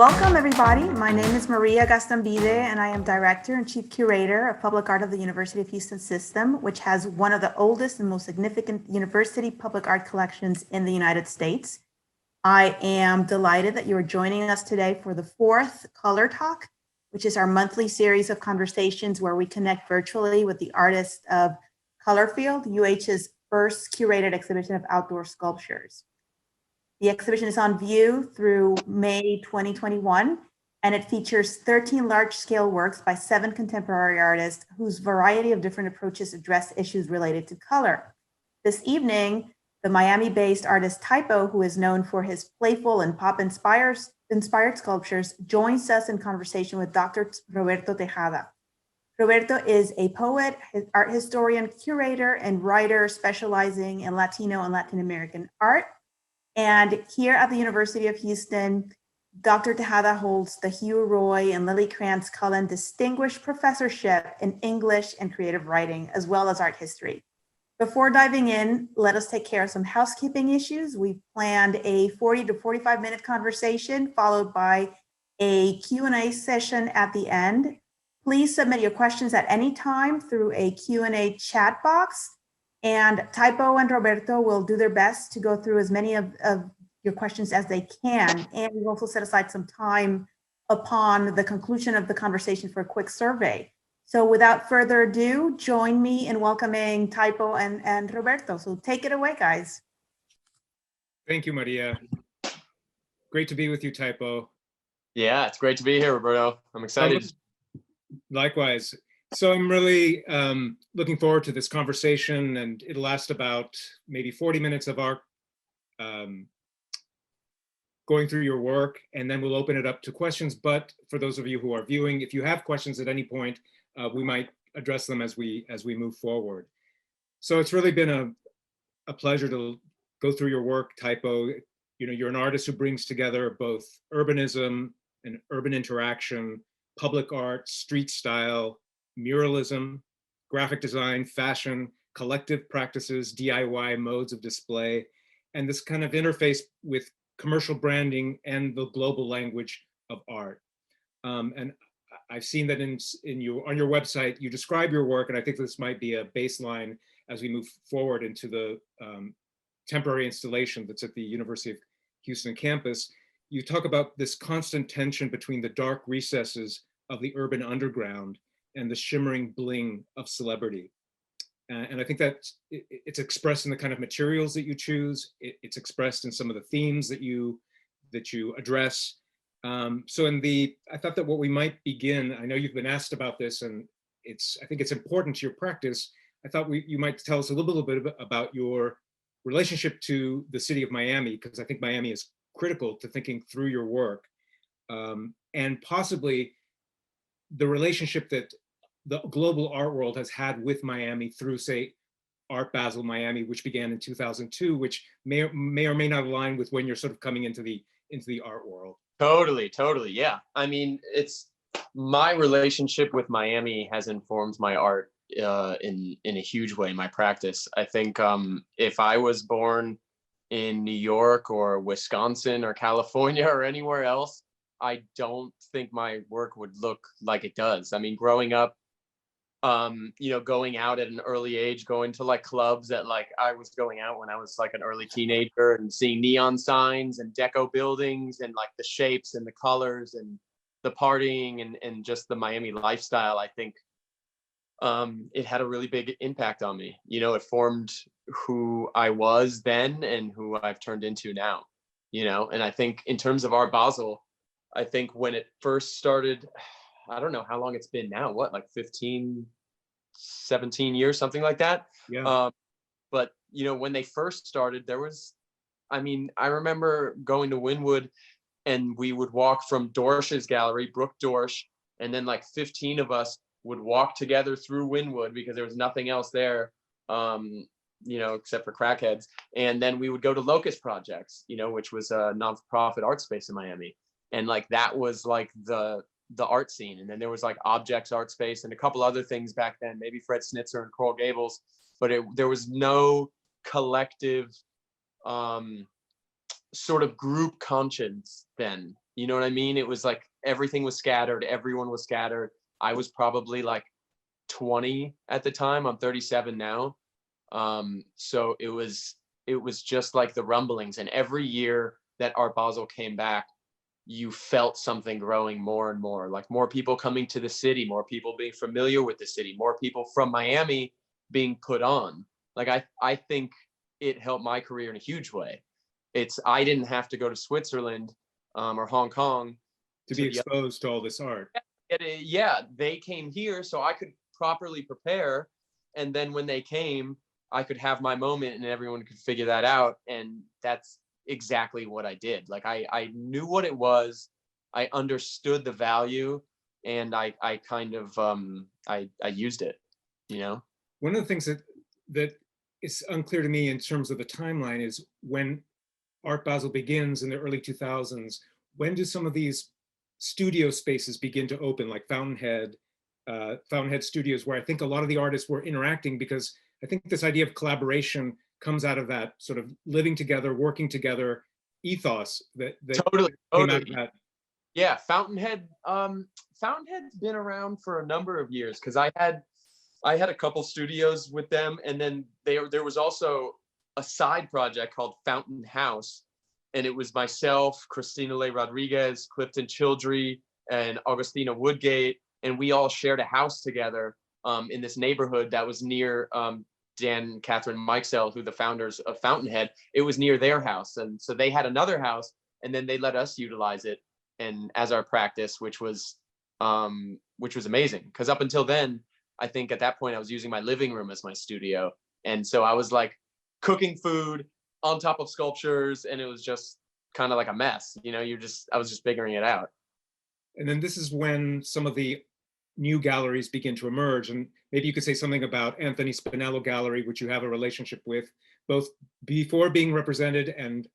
Welcome, everybody. My name is Maria Gastambide, and I am Director and Chief Curator of Public Art of the University of Houston System, which has one of the oldest and most significant university public art collections in the United States. I am delighted that you are joining us today for the fourth Color Talk, which is our monthly series of conversations where we connect virtually with the artists of Colorfield, UH's first curated exhibition of outdoor sculptures. The exhibition is on view through May 2021, and it features 13 large-scale works by 7 contemporary artists whose variety of different approaches address issues related to color. This evening, the Miami-based artist TYPOE, who is known for his playful and pop-inspired sculptures, joins us in conversation with Dr. Roberto Tejada. Roberto is a poet, art historian, curator, and writer specializing in Latino and Latin American art. And here at the University of Houston, Dr. Tejada holds the Hugh Roy and Lily Krantz Cullen Distinguished Professorship in English and Creative Writing, as well as Art History. Before diving in, let us take care of some housekeeping issues. We've planned a 40 to 45-minute conversation, followed by a Q&A session at the end. Please submit your questions at any time through a Q&A chat box. And TYPOE and Roberto will do their best to go through as many of your questions as they can. And we've also set aside some time upon the conclusion of the conversation for a quick survey. So without further ado, join me in welcoming TYPOE and Roberto. So take it away, guys. Thank you, Maria. Great to be with you, TYPOE. Yeah, it's great to be here, Roberto. I'm excited. Likewise. So I'm really looking forward to this conversation, and it'll last about maybe 40 minutes of our going through your work, and then we'll open it up to questions. But for those of you who are viewing, if you have questions at any point, we might address them as we move forward. So it's really been a pleasure to go through your work, TYPOE. You know, you're an artist who brings together both urbanism and urban interaction, public art, street style, muralism, graphic design, fashion, collective practices, DIY modes of display, and this kind of interface with commercial branding and the global language of art. And I've seen that on your website, you describe your work, and I think this might be a baseline as we move forward into the temporary installation that's at the University of Houston campus. You talk about this constant tension between the dark recesses of the urban underground and the shimmering bling of celebrity. And I think that it's expressed in the kind of materials that you choose. It's expressed in some of the themes that you address. So I thought that what we might begin, I know you've been asked about this, and I think it's important to your practice. I thought you might tell us a little bit about your relationship to the city of Miami, because I think Miami is critical to thinking through your work, and possibly the relationship that the global art world has had with Miami through, say, Art Basel Miami, which began in 2002, which may or may not align with when you're sort of coming into the art world. Totally, yeah. I mean, it's my relationship with Miami has informed my art in a huge way, my practice. I think if I was born in New York or Wisconsin or California or anywhere else, I don't think my work would look like it does. I mean, growing up, going out at an early age, going to like clubs that like I was going out when I was like an early teenager, and seeing neon signs and deco buildings and like the shapes and the colors and the partying and just the Miami lifestyle. I think it had a really big impact on me. You know, it formed who I was then and who I've turned into now, and I think in terms of Art Basel, I think when it first started, I don't know how long it's been now, like 15, 17 years, something like that. Yeah. But, when they first started, I remember going to Wynwood, and we would walk from Dorsch's gallery, Brooke Dorsch, and then like 15 of us would walk together through Wynwood because there was nothing else there, except for crackheads. And then we would go to Locust Projects, which was a nonprofit art space in Miami. And like that was like the art scene. And then there was like Objects Art Space and a couple other things back then, maybe Fred Snitzer and Coral Gables, but there was no collective sort of group conscience then. You know what I mean? It was like everything was scattered, everyone was scattered. I was probably like 20 at the time. I'm 37 now. So it was just like the rumblings. And every year that Art Basel came back, you felt something growing more and more, like more people coming to the city, more people being familiar with the city, more people from Miami being put on. Like I think it helped my career in a huge way. I didn't have to go to Switzerland or Hong Kong To to be the exposed to all this art. yeah, they came here so I could properly prepare. And then when they came, I could have my moment and everyone could figure that out. And that's exactly what I did. Like I knew what it was. I understood the value, and I kind of I used it, you know? One of the things that is unclear to me in terms of the timeline is when Art Basel begins in the early 2000s, when do some of these studio spaces begin to open, like Fountainhead Studios, where I think a lot of the artists were interacting, because I think this idea of collaboration comes out of that sort of living together, working together ethos that Totally, came out of totally. that. Yeah, Fountainhead's been around for a number of years, because I had a couple studios with them, and then there was also a side project called Fountain House, and it was myself, Christina Le Rodriguez, Clifton Childry, and Augustina Woodgate, and we all shared a house together in this neighborhood that was near Dan and Catherine Mikesell, who the founders of Fountainhead. It was near their house, and so they had another house, and then they let us utilize it and as our practice, which was amazing, because up until then, I think at that point I was using my living room as my studio, and so I was like cooking food on top of sculptures, and it was just kind of like a mess, you know. I was just figuring it out. And then this is when some of the new galleries begin to emerge. And maybe you could say something about Anthony Spinello Gallery, which you have a relationship with, both before being represented and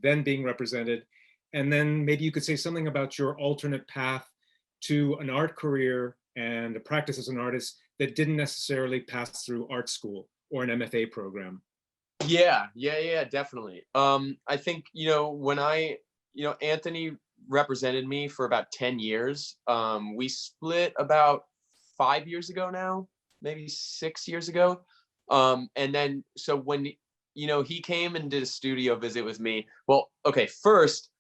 then being represented. And then maybe you could say something about your alternate path to an art career and a practice as an artist that didn't necessarily pass through art school or an MFA program. Yeah, definitely. I think, when Anthony represented me for about 10 years. We split about 5 years ago now, maybe 6 years ago. And then, so when, he came and did a studio visit with me. Well, okay, first,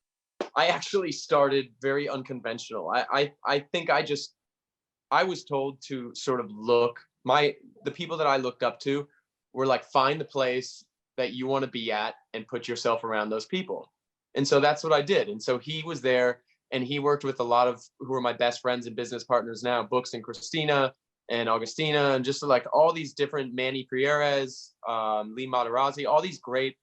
I actually started very unconventional. I think I was told to sort of the people that I looked up to were like, find the place that you want to be at and put yourself around those people. And so that's what I did. And so he was there, and he worked with a lot of who are my best friends and business partners now, Books and Christina and Augustina, and just like all these different Manny Prieres, Lee Materazzi, all these great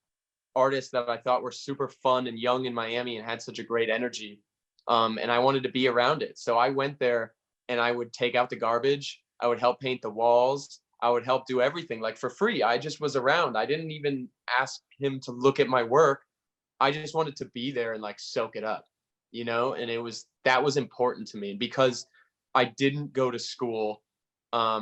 artists that I thought were super fun and young in Miami and had such a great energy. And I wanted to be around it. So I went there and I would take out the garbage. I would help paint the walls. I would help do everything like for free. I just was around. I didn't even ask him to look at my work. I just wanted to be there and like soak it up, and that was important to me because I didn't go to school. I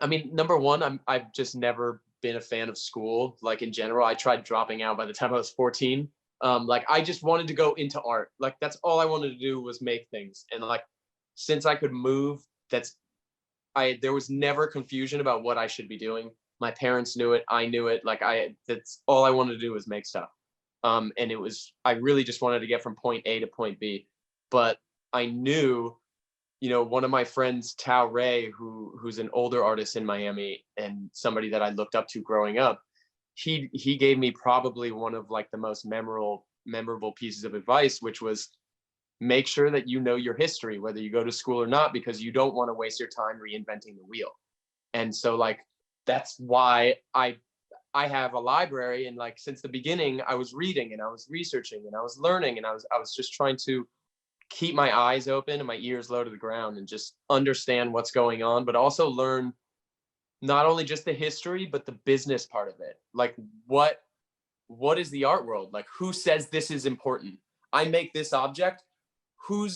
mean, number one, I've just never been a fan of school. Like in general, I tried dropping out by the time I was 14. Like I just wanted to go into art. Like that's all I wanted to do was make things. And like, since I could move, there was never confusion about what I should be doing. My parents knew it. I knew it. Like that's all I wanted to do was make stuff. And I really just wanted to get from point A to point B. But I knew, one of my friends, Tao Ray, who's an older artist in Miami and somebody that I looked up to growing up, he gave me probably one of like the most memorable pieces of advice, which was make sure that you know your history, whether you go to school or not, because you don't want to waste your time reinventing the wheel. And so like, that's why I have a library, and like since the beginning I was reading and I was researching and I was learning, and I was just trying to keep my eyes open and my ears low to the ground and just understand what's going on, but also learn not only just the history but the business part of it. Like what is the art world? Like who says this is important? I make this object. Who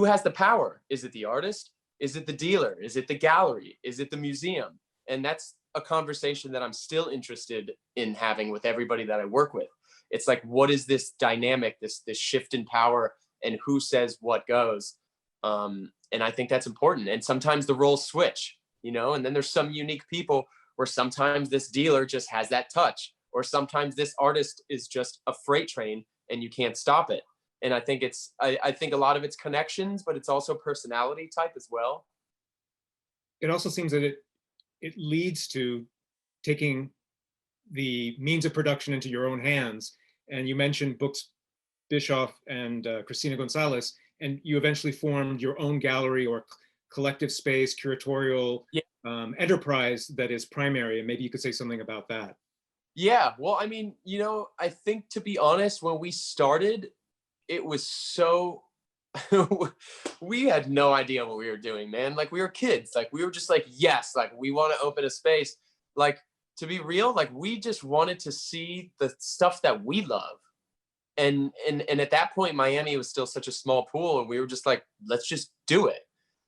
has the power? Is it the artist? Is it the dealer? Is it the gallery? Is it the museum? And that's a conversation that I'm still interested in having with everybody that I work with. It's like, what is this dynamic, this shift in power and who says what goes. And I think that's important. And sometimes the roles switch, you know, and then there's some unique people where sometimes this dealer just has that touch, or sometimes this artist is just a freight train and you can't stop it. And I think I think a lot of it's connections, but it's also personality type as well. It also seems that it leads to taking the means of production into your own hands. And you mentioned Books Bischoff and Christina Gonzalez, and you eventually formed your own gallery or collective space, curatorial enterprise that is primary. And maybe you could say something about that. Yeah, well, I mean, you know, I think, to be honest, when we started, it was so we had no idea what we were doing, man. Like, we were kids. Like, we were just like, yes, like, we want to open a space. Like, to be real, like, we just wanted to see the stuff that we love. And at that point, Miami was still such a small pool, and we were just like, let's just do it,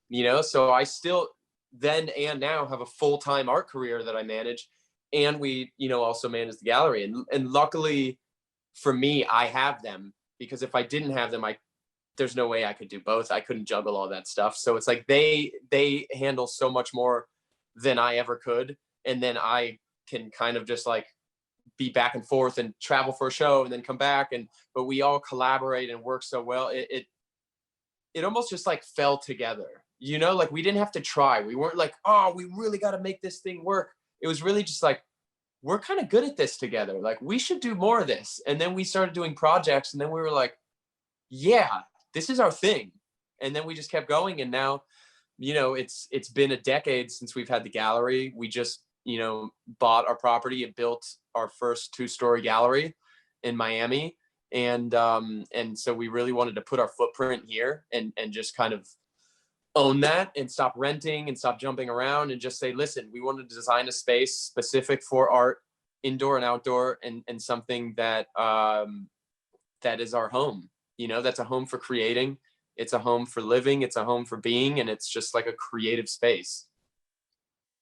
you know? So I still then and now have a full-time art career that I manage, and we, you know, also manage the gallery. And luckily for me, I have them, because if I didn't have them, there's no way I could do both. I couldn't juggle all that stuff. So it's like they handle so much more than I ever could. And then I can kind of just like be back and forth and travel for a show and then come back. But we all collaborate and work so well. It almost just like fell together, you know, like we didn't have to try. We weren't like, oh, we really got to make this thing work. It was really just like, we're kind of good at this together. Like, we should do more of this. And then we started doing projects, and then we were like, yeah, this is our thing. And then we just kept going. And now, you know, it's been a decade since we've had the gallery. We just, you know, bought our property and built our first 2-story gallery in Miami. And so we really wanted to put our footprint here and just kind of own that and stop renting and stop jumping around and just say, listen, we want to design a space specific for art, indoor and outdoor, and something that that is our home. You know, that's a home for creating. It's a home for living. It's a home for being. And it's just like a creative space.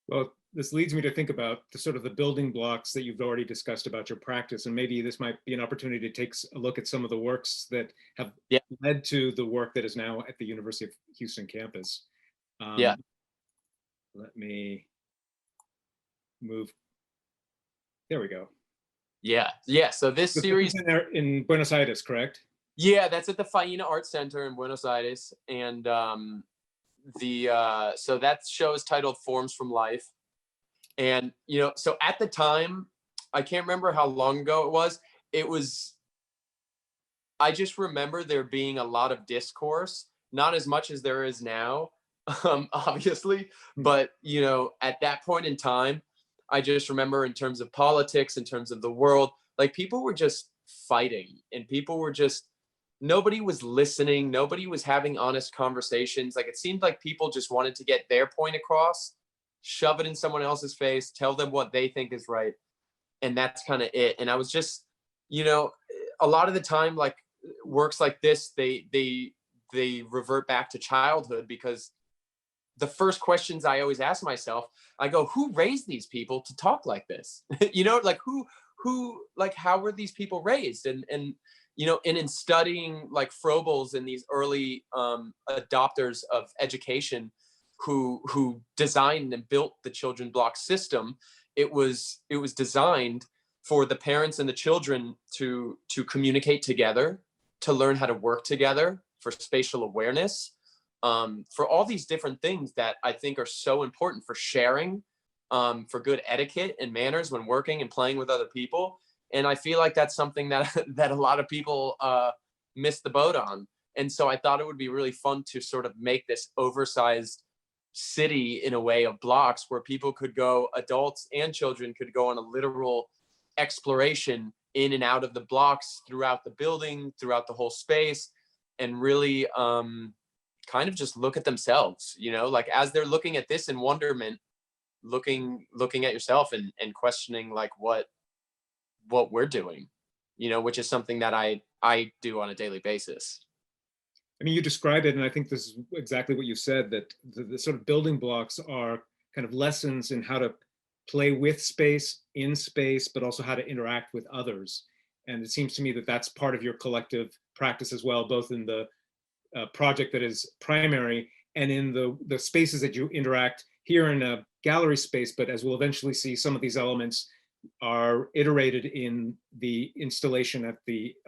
Well, this leads me to think about the sort of the building blocks that you've already discussed about your practice. And maybe this might be an opportunity to take a look at some of the works that have led to the work that is now at the University of Houston campus. Let me move. There we go. Yeah. So this series in Buenos Aires, correct? Yeah, that's at the Faena Art Center in Buenos Aires. And so that show is titled Forms from Life. And, you know, so at the time, I can't remember how long ago it was, I just remember there being a lot of discourse, not as much as there is now, obviously, but, you know, at that point in time, I just remember, in terms of politics, in terms of the world, like, people were just fighting, and people were just, nobody was listening. Nobody was having honest conversations. Like, it seemed like people just wanted to get their point across, shove it in someone else's face, tell them what they think is right. And that's kind of it. And I was just, you know, a lot of the time, like, works like this, they revert back to childhood, because the first questions I always ask myself, I go, who raised these people to talk like this? You know, like, who, like, how were these people raised? And, you know, and in studying, like, Froebel's and these early adopters of education who designed and built the children block system, it was designed for the parents and the children to communicate together, to learn how to work together, for spatial awareness, for all these different things that I think are so important for sharing, for good etiquette and manners when working and playing with other people. And I feel like that's something that a lot of people miss the boat on. And so I thought it would be really fun to sort of make this oversized city, in a way, of blocks where people could go, adults and children could go on a literal exploration in and out of the blocks, throughout the building, throughout the whole space, and really kind of just look at themselves, you know, like, as they're looking at this in wonderment, looking at yourself and questioning, like, what we're doing, you know, which is something that I do on a daily basis. I mean, you describe it, and I think this is exactly what you said, that the sort of building blocks are kind of lessons in how to play with space, in space, but also how to interact with others. And it seems to me that that's part of your collective practice as well, both in the project that is primary, and in the spaces that you interact here in a gallery space, but as we'll eventually see, some of these elements are iterated in the installation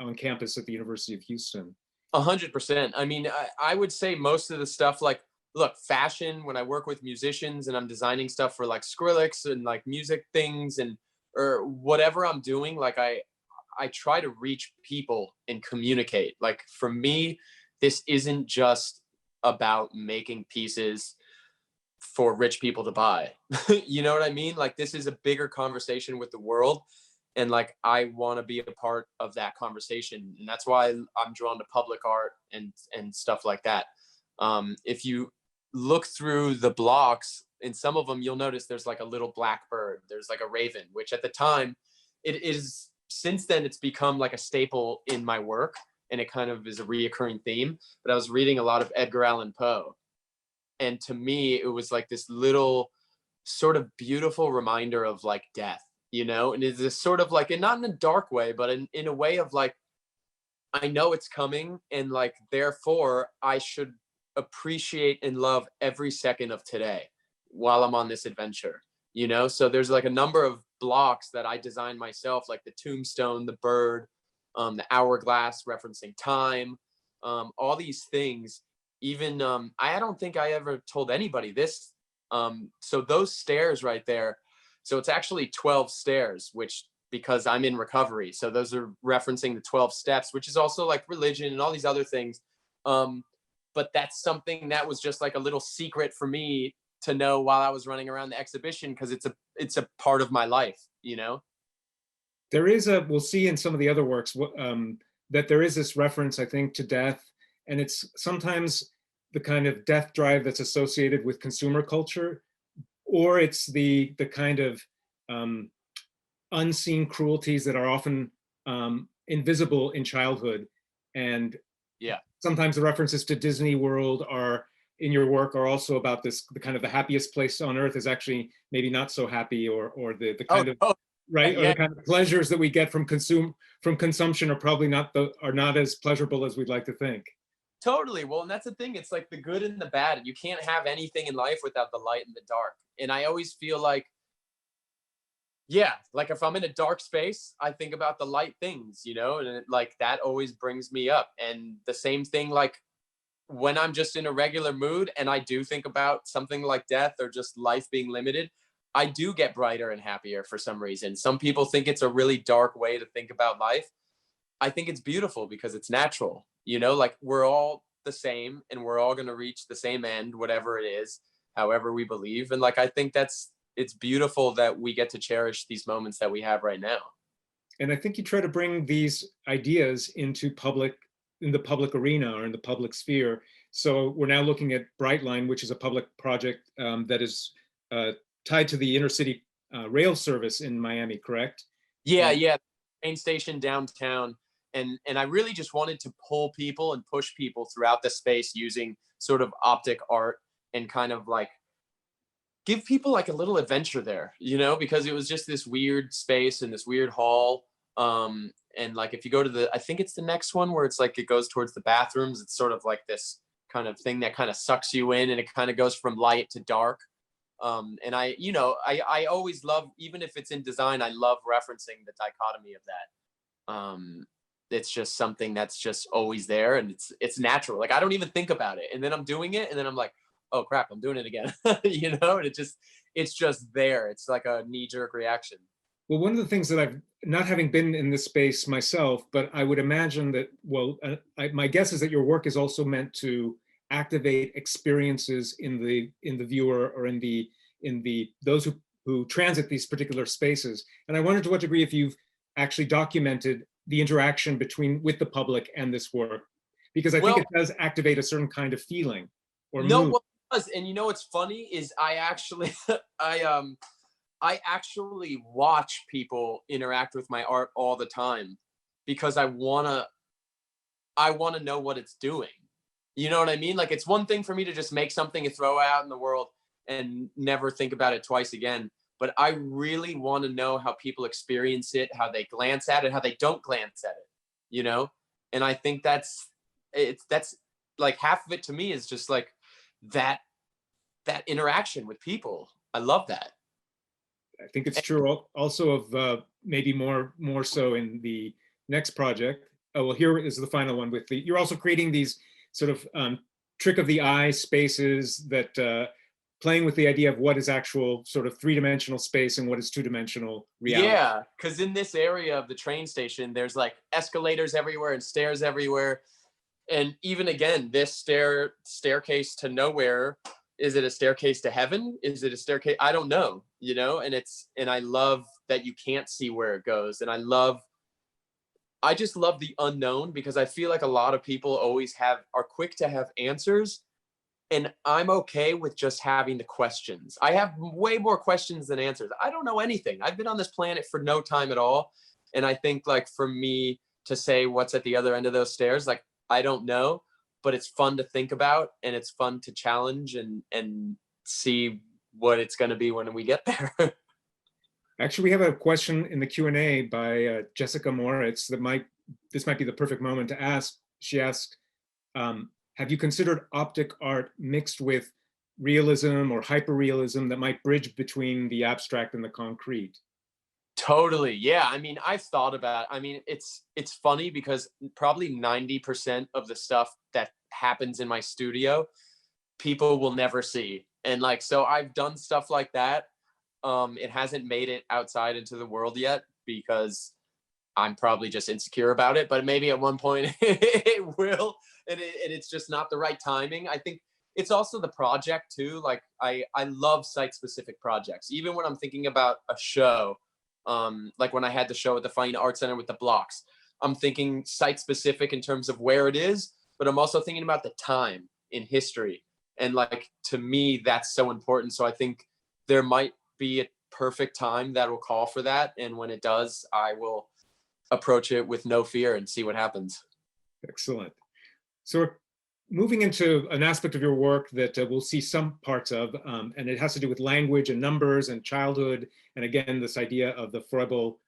on campus at the University of Houston. 100%. I mean, I would say most of the stuff, like, look, fashion, when I work with musicians and I'm designing stuff for like Skrillex and like music things and or whatever I'm doing, like I try to reach people and communicate. Like for me, this isn't just about making pieces for rich people to buy. You know what I mean? Like this is a bigger conversation with the world. And like I want to be a part of that conversation. And that's why I'm drawn to public art and stuff like that. If you look through the blocks, in some of them, you'll notice there's like a little black bird. There's like a raven, which at the time, it is, since then, it's become like a staple in my work. And it kind of is a reoccurring theme. But I was reading a lot of Edgar Allan Poe. And to me, it was like this little sort of beautiful reminder of like death, you know? And it's this sort of like, and not in a dark way, but in a way of like, I know it's coming. And like, therefore, I should appreciate and love every second of today while I'm on this adventure, you know? So there's like a number of blocks that I designed myself, like the tombstone, the bird, the hourglass referencing time, all these things. Even I don't think I ever told anybody this. So those stairs right there, so it's actually 12 stairs, which because I'm in recovery. So those are referencing the 12 steps, which is also like religion and all these other things. But that's something that was just like a little secret for me to know while I was running around the exhibition, because it's a part of my life, you know? There is we'll see in some of the other works that there is this reference, I think, to death. And it's sometimes the kind of death drive that's associated with consumer culture, or it's the kind of unseen cruelties that are often invisible in childhood. And yeah, sometimes the references to Disney World are in your work are also about this, the kind of the happiest place on earth is actually maybe not so happy, or the kind of right, or the kind of pleasures that we get from consumption are probably not as pleasurable as we'd like to think. Totally. Well, and that's the thing. It's like the good and the bad. And you can't have anything in life without the light and the dark. And I always feel like, yeah, like if I'm in a dark space, I think about the light things, you know, and like that always brings me up. And the same thing, like when I'm just in a regular mood and I do think about something like death or just life being limited, I do get brighter and happier for some reason. Some people think it's a really dark way to think about life. I think it's beautiful because it's natural, you know, like we're all the same and we're all going to reach the same end, whatever it is, however we believe. And like, I think it's beautiful that we get to cherish these moments that we have right now. And I think you try to bring these ideas in the public arena or in the public sphere. So we're now looking at Brightline, which is a public project that is tied to the intercity rail service in Miami, correct? Yeah. Train station downtown. And I really just wanted to pull people and push people throughout the space using sort of optic art and kind of like give people like a little adventure there, you know, because it was just this weird space and this weird hall. And like if you go to I think it's the next one where it's like it goes towards the bathrooms, it's sort of like this kind of thing that kind of sucks you in and it kind of goes from light to dark. And I always love, even if it's in design, I love referencing the dichotomy of that. It's just something that's just always there and it's natural. Like I don't even think about it. And then I'm doing it and then I'm like, oh crap, I'm doing it again. You know, and it's just there. It's like a knee-jerk reaction. Well, one of the things that I've, not having been in this space myself, but I would imagine that, my guess is that your work is also meant to activate experiences in the viewer or in those who transit these particular spaces. And I wondered to what degree if you've actually documented the interaction with the public and this work, because I think it does activate a certain kind of feeling or mood. Well, it does. And you know what's funny is I actually I actually watch people interact with my art all the time because I wanna know what it's doing. You know what I mean? Like it's one thing for me to just make something and throw it out in the world and never think about it twice again. But I really want to know how people experience it, how they glance at it, how they don't glance at it, you know? And I think that's like half of it to me is just like that interaction with people. I love that. I think it's true also of maybe more so in the next project. Oh, well, here is the final one with you're also creating these sort of trick of the eye spaces that playing with the idea of what is actual sort of three-dimensional space and what is two-dimensional reality. Yeah, because in this area of the train station, there's like escalators everywhere and stairs everywhere. And even again, this staircase to nowhere, is it a staircase to heaven? Is it a staircase? I don't know, you know, and I love that you can't see where it goes. And I just love the unknown, because I feel like a lot of people always are quick to have answers. And I'm okay with just having the questions. I have way more questions than answers. I don't know anything. I've been on this planet for no time at all. And I think like for me to say what's at the other end of those stairs, like, I don't know, but it's fun to think about, and it's fun to challenge and see what it's going to be when we get there. Actually, we have a question in the Q&A by Jessica Moritz this might be the perfect moment to ask. She asked, have you considered optic art mixed with realism or hyperrealism that might bridge between the abstract and the concrete? Totally. Yeah. I mean, I've thought about, it's funny because probably 90% of the stuff that happens in my studio, people will never see. And like, so I've done stuff like that. It hasn't made it outside into the world yet because I'm probably just insecure about it, but maybe at one point it will, and it's just not the right timing. I think it's also the project too. Like I love site-specific projects. Even when I'm thinking about a show, like when I had the show at the Fine Arts Center with the blocks, I'm thinking site-specific in terms of where it is, but I'm also thinking about the time in history. And like, to me, that's so important. So I think there might be a perfect time that will call for that. And when it does, I will approach it with no fear and see what happens. Excellent. So we're moving into an aspect of your work that we'll see some parts of, and it has to do with language and numbers and childhood. And again, this idea of the Froebel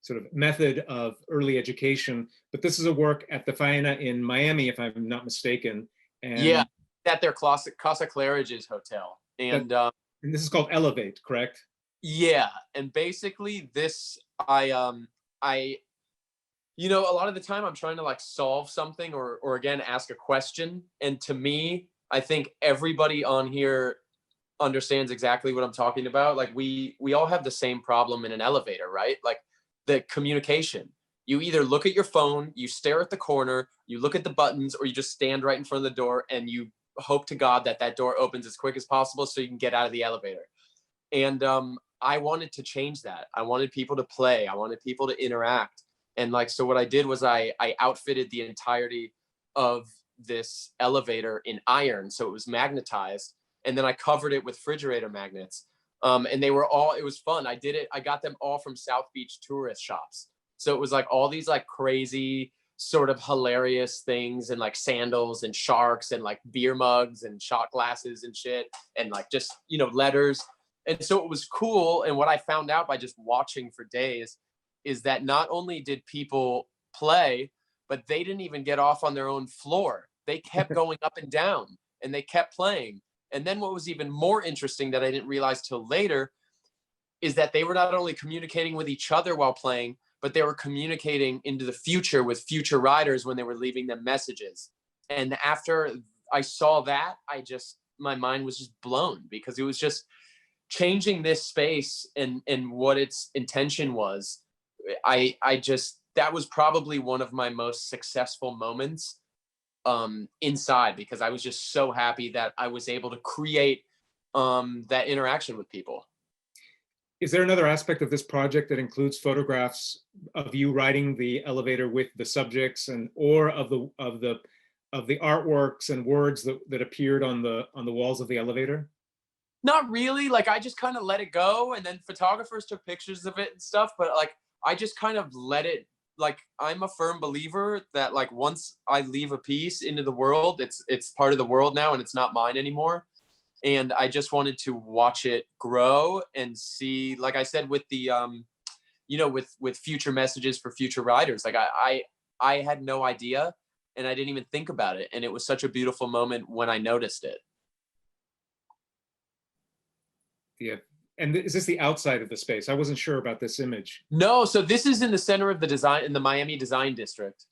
sort of method of early education. But this is a work at the Faena in Miami, if I'm not mistaken. And yeah, at their Casa Claridge's hotel. And this is called Elevate, correct? Yeah, and basically this, you know, a lot of the time I'm trying to like solve something or again, ask a question. And to me, I think everybody on here understands exactly what I'm talking about. Like we all have the same problem in an elevator, right? Like the communication. You either look at your phone, you stare at the corner, you look at the buttons, or you just stand right in front of the door and you hope to God that that door opens as quick as possible so you can get out of the elevator. And I wanted to change that. I wanted people to play. I wanted people to interact. And like, so what I did was I outfitted the entirety of this elevator in iron. So it was magnetized. And then I covered it with refrigerator magnets. And they were all, it was fun. I got them all from South Beach tourist shops. So it was like all these like crazy sort of hilarious things, and like sandals and sharks and like beer mugs and shot glasses and shit. And like just, you know, letters. And so it was cool. And what I found out by just watching for days is that not only did people play, but they didn't even get off on their own floor. They kept going up and down and they kept playing. And then what was even more interesting that I didn't realize till later is that they were not only communicating with each other while playing, but they were communicating into the future with future riders when they were leaving them messages. And after I saw that, my mind was just blown, because it was just changing this space and what its intention was. That was probably one of my most successful moments inside, because I was just so happy that I was able to create that interaction with people. Is there another aspect of this project that includes photographs of you riding the elevator with the subjects, or of the artworks and words that appeared on the walls of the elevator? Not really. Like I just kind of let it go, and then photographers took pictures of it and stuff. But like I just kind of let it. Like I'm a firm believer that like once I leave a piece into the world, it's part of the world now, and it's not mine anymore. And I just wanted to watch it grow and see, like I said, with the, you know, with future messages for future riders. Like I had no idea and I didn't even think about it. And it was such a beautiful moment when I noticed it. Yeah. And is this the outside of the space? I wasn't sure about this image. No, so this is in the center of the design, in the Miami Design District.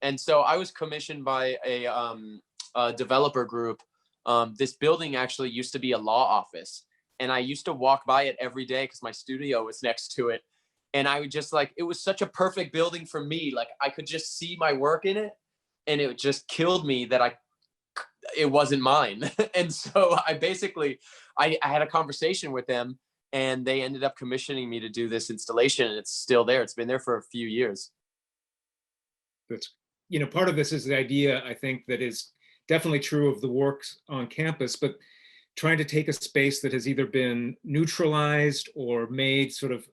And so I was commissioned by a developer group. This building actually used to be a law office, and I used to walk by it every day because my studio was next to it. And I would just like, it was such a perfect building for me. Like I could just see my work in it, and it just killed me that it wasn't mine. And so I had a conversation with them, and they ended up commissioning me to do this installation, and it's still there. It's been there for a few years. That's, part of this is the idea, I think, that is definitely true of the works on campus, but trying to take a space that has either been neutralized or made sort of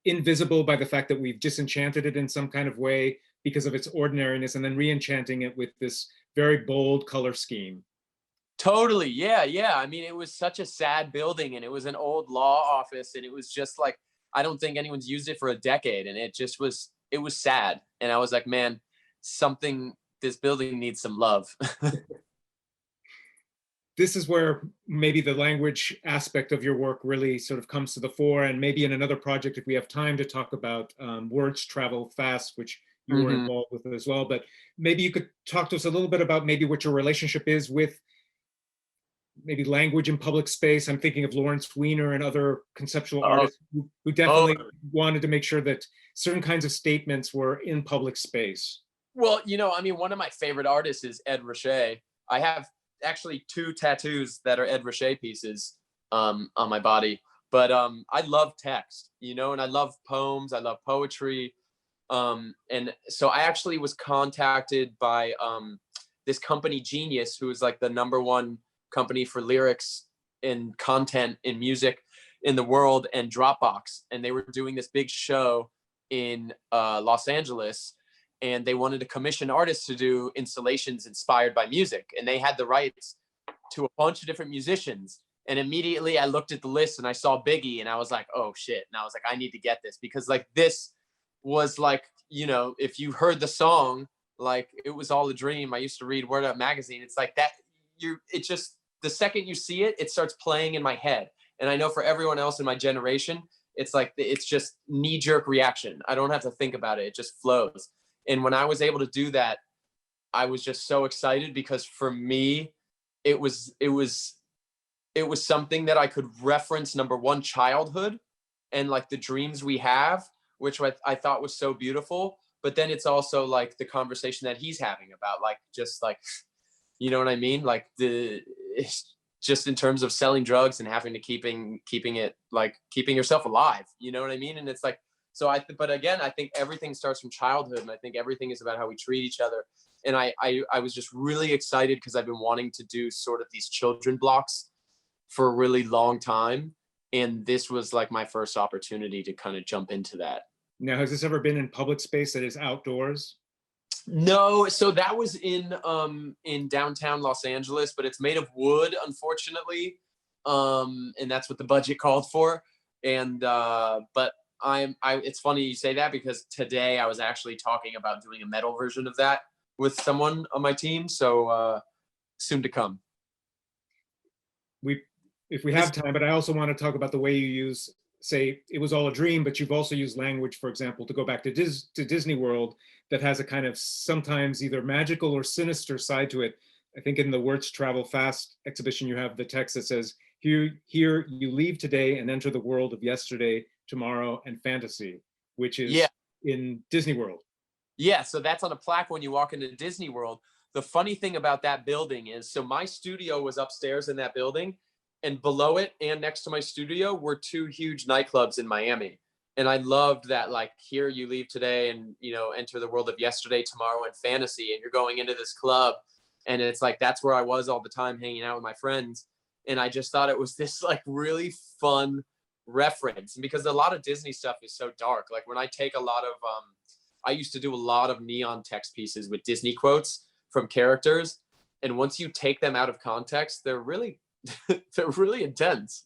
invisible by the fact that we've disenchanted it in some kind of way because of its ordinariness, and then re-enchanting it with this very bold color scheme. Totally. Yeah. Yeah. I mean, it was such a sad building, and it was an old law office, and it was just like, I don't think anyone's used it for a decade. And it was sad. And I was like, man, this building needs some love. This is where maybe the language aspect of your work really sort of comes to the fore. And maybe in another project, if we have time to talk about Words Travel Fast, which you were involved with as well. But maybe you could talk to us a little bit about maybe what your relationship is with maybe language in public space. I'm thinking of Lawrence Weiner and other conceptual artists who definitely wanted to make sure that certain kinds of statements were in public space. Well, I mean, one of my favorite artists is Ed Ruscha. I have actually 2 tattoos that are Ed Ruscha pieces on my body. But I love text, and I love poems. I love poetry. And so I actually was contacted by this company, Genius, who is like the #1 company for lyrics and content in music in the world, and Dropbox. And they were doing this big show in Los Angeles, and they wanted to commission artists to do installations inspired by music. And they had the rights to a bunch of different musicians. And immediately I looked at the list and I saw Biggie, and I was like, oh shit. And I was like, I need to get this, because like this was like, if you heard the song, like it was all a dream. I used to read Word Up magazine. It's like that, the second you see it, it starts playing in my head. And I know for everyone else in my generation, it's like, it's just knee-jerk reaction. I don't have to think about it. It just flows. And when I was able to do that, I was just so excited, because for me, it was something that I could reference, #1, childhood and like the dreams we have, which I thought was so beautiful. But then it's also like the conversation that he's having about like, just like, you know what I mean? Like just in terms of selling drugs and having to keeping it, like keeping yourself alive, you know what I mean? And it's like, but again, I think everything starts from childhood, and I think everything is about how we treat each other. And I was just really excited, because I've been wanting to do sort of these children blocks for a really long time. And this was like my first opportunity to kind of jump into that. Now, has this ever been in public space that is outdoors? No, so that was in downtown Los Angeles, but it's made of wood, unfortunately. And that's what the budget called for. And but it's funny you say that, because today I was actually talking about doing a metal version of that with someone on my team. So soon to come. If we have time, but I also want to talk about the way you use, say, It Was All a Dream, but you've also used language, for example, to go back to Disney World, that has a kind of sometimes either magical or sinister side to it. I think in the Words Travel Fast exhibition, you have the text that says, here you leave today and enter the world of yesterday, tomorrow, and fantasy, which is in Disney World. Yeah, so that's on a plaque when you walk into Disney World. The funny thing about that building is, so my studio was upstairs in that building, and below it and next to my studio were 2 huge nightclubs in Miami. And I loved that, like, here you leave today and, enter the world of yesterday, tomorrow, and fantasy. And you're going into this club. And it's like, that's where I was all the time, hanging out with my friends. And I just thought it was this like really fun reference. And because a lot of Disney stuff is so dark, like when I take a lot of, I used to do a lot of neon text pieces with Disney quotes from characters. And once you take them out of context, they're really, they're really intense,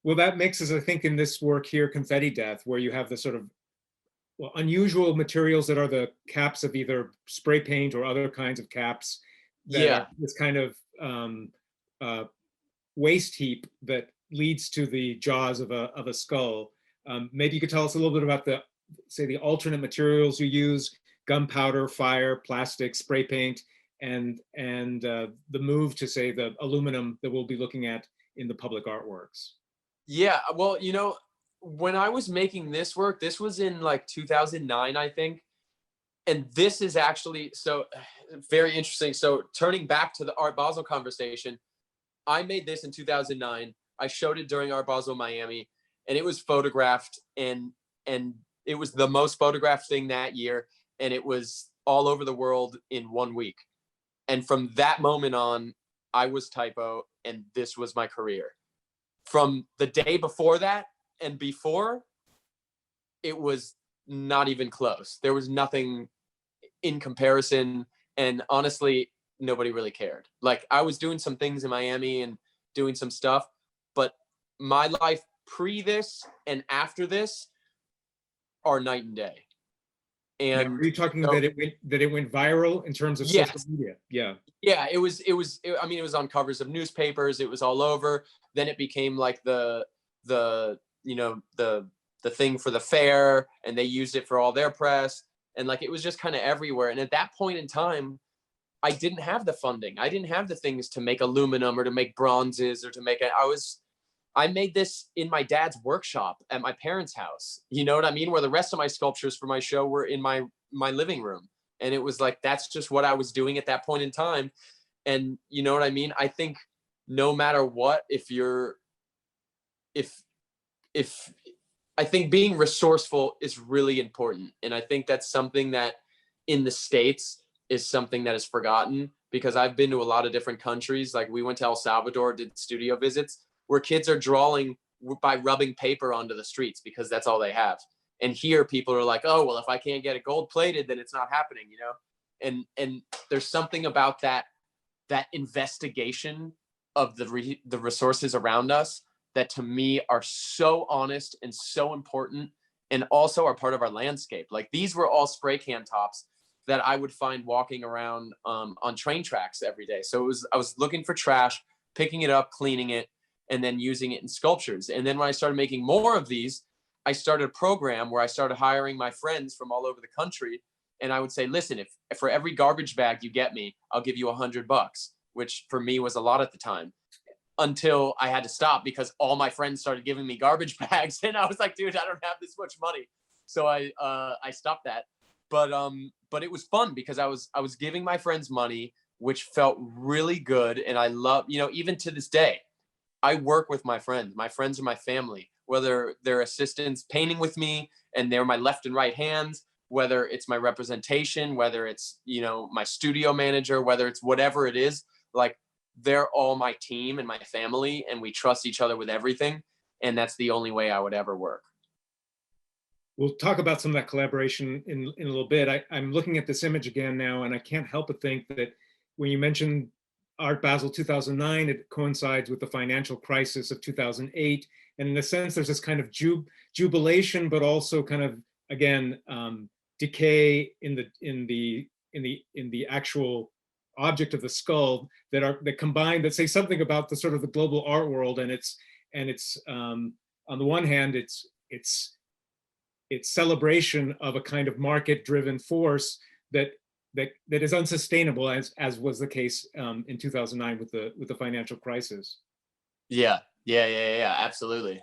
Well, that makes us, I think, in this work here, Confetti Death, where you have the sort of well, unusual materials that are the caps of either spray paint or other kinds of caps that Yeah. are this kind of uh, waste heap that leads to the jaws of a skull. Maybe you could tell us a little bit about the alternate materials you use: gunpowder, fire, plastic, spray paint, and the move to, say, the aluminum that we'll be looking at in the public artworks. Yeah, well, when I was making this work, this was in like 2009, I think. And this is actually so very interesting. So turning back to the Art Basel conversation, I made this in 2009. I showed it during Art Basel Miami, and it was photographed, and it was the most photographed thing that year, and it was all over the world in 1 week. And from that moment on, I was typo, and this was my career. From the day before that and before, it was not even close. There was nothing in comparison, and honestly, nobody really cared. Like, I was doing some things in Miami and doing some stuff, but my life pre this and after this are night and day. Now, And are you talking so, that it went viral in terms of social yes, media? Yeah. yeah, it was I mean, it was on covers of newspapers, it was all over. Then it became like the the thing for the fair, and they used it for all their press, and like it was just kind of everywhere. And at that point in time, I didn't have the funding. I didn't have the things to make aluminum or to make bronzes or to make it. I made this in my dad's workshop at my parents' house. You know what I mean? Where the rest of my sculptures for my show were in my living room. And it was like, that's just what I was doing at that point in time. And you know what I mean? I think no matter what, if I think being resourceful is really important. And I think that's something that in the States is something that is forgotten, because I've been to a lot of different countries. Like, we went to El Salvador, did studio visits where kids are drawing by rubbing paper onto the streets because that's all they have. And here people are like, oh, well, if I can't get it gold plated, then it's not happening, And there's something about that investigation of the resources around us that to me are so honest and so important, and also are part of our landscape. Like, these were all spray can tops that I would find walking around on train tracks every day. So I was looking for trash, picking it up, cleaning it, and then using it in sculptures. And then when I started making more of these, I started a program where I started hiring my friends from all over the country. And I would say, listen, if for every garbage bag you get me, I'll give you $100, which for me was a lot at the time, until I had to stop because all my friends started giving me garbage bags. And I was like, dude, I don't have this much money. So I stopped that. But it was fun because I was giving my friends money, which felt really good. And I love, even to this day, I work with my friends. My friends are my family, whether they're assistants painting with me and they're my left and right hands, whether it's my representation, whether it's, my studio manager, whether it's whatever it is, like, they're all my team and my family, and we trust each other with everything. And that's the only way I would ever work. We'll talk about some of that collaboration in a little bit. I'm looking at this image again now, and I can't help but think that when you mentioned Art Basel 2009, it coincides with the financial crisis of 2008. And in a sense, there's this kind of jubilation, but also kind of, again, decay in the actual object of the skull that combine, that say something about the sort of the global art world. And it's on the one hand, it's celebration of a kind of market-driven force that is unsustainable, as was the case in 2009 with the financial crisis. Yeah, absolutely.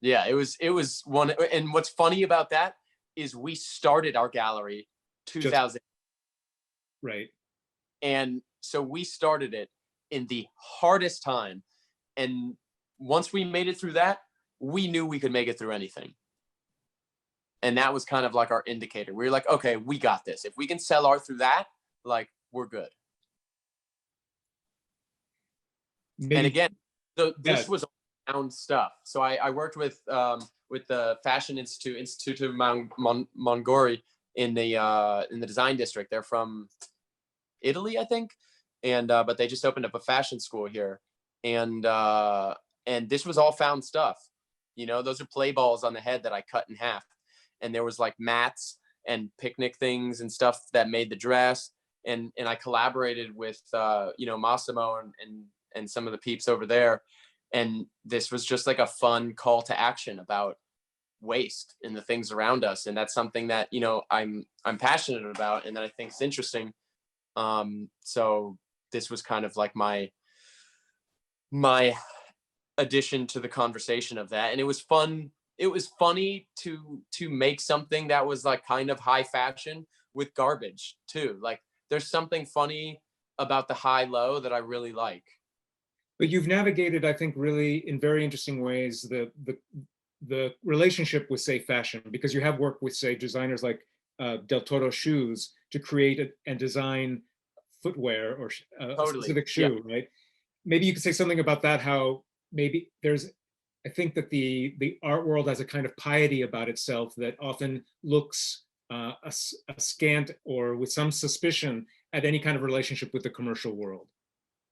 Yeah, it was one. And what's funny about that is we started our gallery 2000. Right. And so we started it in the hardest time. And once we made it through that, we knew we could make it through anything. And that was kind of like our indicator. We were like, okay, we got this. If we can sell art through that, like, we're good. And again, this was sound stuff. So I worked with the Fashion Institute of Mongori in the design district. They're from Italy, I think. And but they just opened up a fashion school here. And this was all found stuff. Those are play balls on the head that I cut in half. and there was like mats and picnic things and stuff that made the dress. And I collaborated with, Massimo and some of the peeps over there. And this was just like a fun call to action about waste and the things around us. And that's something that, I'm passionate about and that I think is interesting. So this was kind of like my addition to the conversation of that. And it was fun. It was funny to make something that was like kind of high fashion with garbage too. Like there's something funny about the high low that I really like. But you've navigated, I think, really in very interesting ways the relationship with, say, fashion, because you have worked with, say, designers like Del Toro shoes to create and design footwear or a Totally. specific shoe, Yeah. right? Maybe you could say something about that, how maybe I think that the art world has a kind of piety about itself that often looks askant or with some suspicion at any kind of relationship with the commercial world.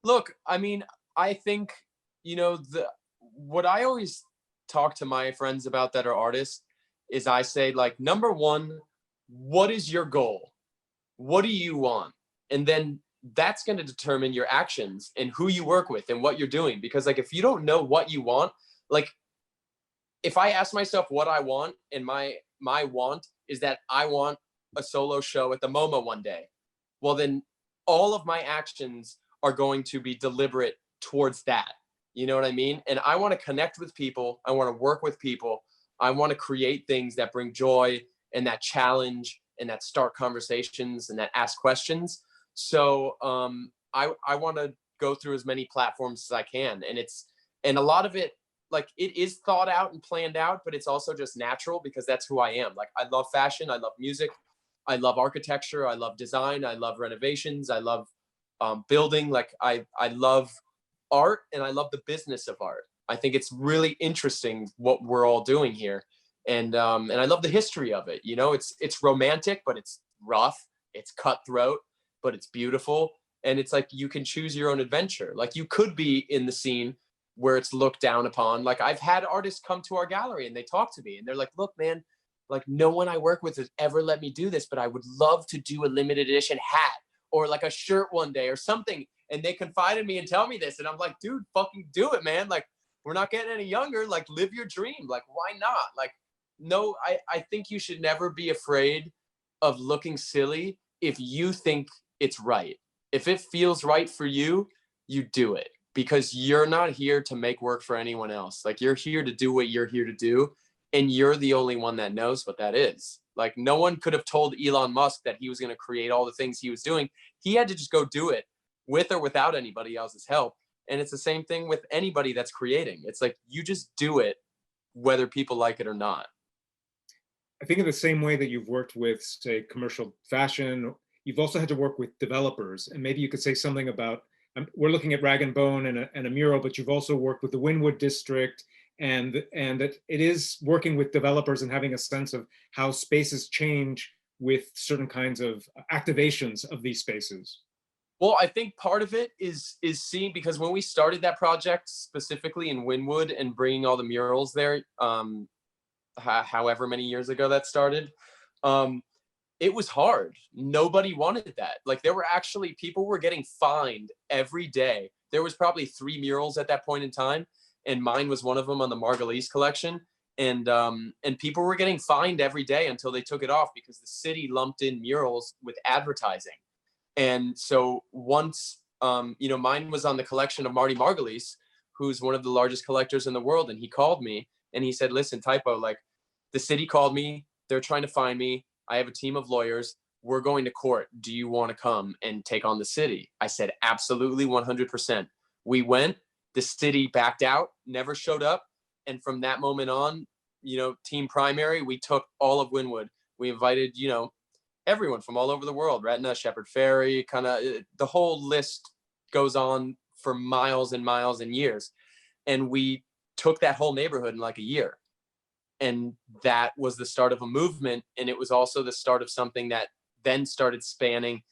Look, I mean, I think, what I always talk to my friends about that are artists is I say, like, number one, what is your goal? What do you want? And then that's going to determine your actions and who you work with and what you're doing. Because like, if you don't know what you want, like if I ask myself what I want, and my want is that I want a solo show at the MoMA one day, well, then all of my actions are going to be deliberate towards that. You know what I mean? And I want to connect with people. I want to work with people. I want to create things that bring joy and that challenge and that start conversations and that ask questions. So I want to go through as many platforms as I can. And a lot of it, like, it is thought out and planned out, but it's also just natural because that's who I am. Like, I love fashion. I love music. I love architecture. I love design. I love renovations. I love building. Like, I love art, and I love the business of art. I think it's really interesting what we're all doing here. And I love the history of it. It's romantic, but it's rough. It's cutthroat, but it's beautiful. And it's like, you can choose your own adventure. Like, you could be in the scene where it's looked down upon. Like, I've had artists come to our gallery and they talk to me and they're like, look, man, like, no one I work with has ever let me do this, but I would love to do a limited edition hat or like a shirt one day or something. And they confide in me and tell me this. And I'm like, dude, fucking do it, man. Like, we're not getting any younger. Like, live your dream. Like, why not? Like, no, I think you should never be afraid of looking silly if you think it's right. If it feels right for you, you do it, because you're not here to make work for anyone else. Like, you're here to do what you're here to do. And you're the only one that knows what that is. Like, no one could have told Elon Musk that he was going to create all the things he was doing. He had to just go do it with or without anybody else's help. And it's the same thing with anybody that's creating. It's like, you just do it, whether people like it or not. I think in the same way that you've worked with, say, commercial fashion, you've also had to work with developers. And maybe you could say something about, we're looking at Rag and Bone and a mural, but you've also worked with the Wynwood district, and it is working with developers and having a sense of how spaces change with certain kinds of activations of these spaces. Well, I think part of it is seeing, because when we started that project specifically in Wynwood and bringing all the murals there, however many years ago that started, it was hard. Nobody wanted that. Like, there were actually, people were getting fined every day. There was probably 3 murals at that point in time, and mine was one of them on the Margulies collection. And people were getting fined every day until they took it off, because the city lumped in murals with advertising. And so once, mine was on the collection of Marty Margulies, who's one of the largest collectors in the world. And he called me and he said, listen, TYPOE, like, the city called me, they're trying to find me. I have a team of lawyers. We're going to court. Do you want to come and take on the city? I said, absolutely, 100%. We went, the city backed out, never showed up. And from that moment on, team primary, we took all of Wynwood. We invited, everyone from all over the world, Retina, Shepherd Ferry, kind of the whole list goes on for miles and miles and years. And we took that whole neighborhood in like a year. And that was the start of a movement. And it was also the start of something that then started spanning